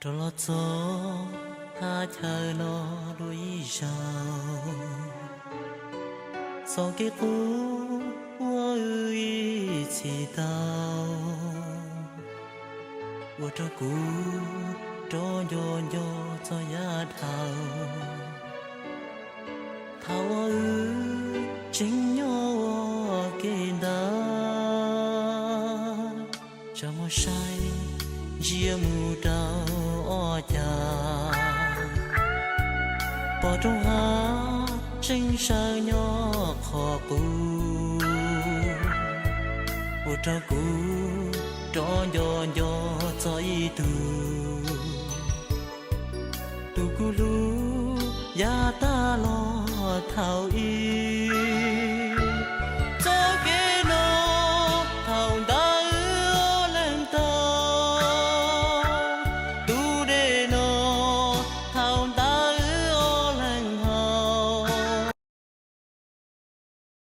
Đó là gió hát thở nó đôi dào Gió kết phú hoa ơi chỉ tao Hoa cho cú cho nhỏ cho giá thảo Thảo hoa ư chính nhỏ kê đá Cho một sai chia mù đau o cha bỏ trong hát tranh sao nhỏ khó cũ ô trao cũ cho nhỏ cho ý tu tu cũ lu ya ta lo thao ý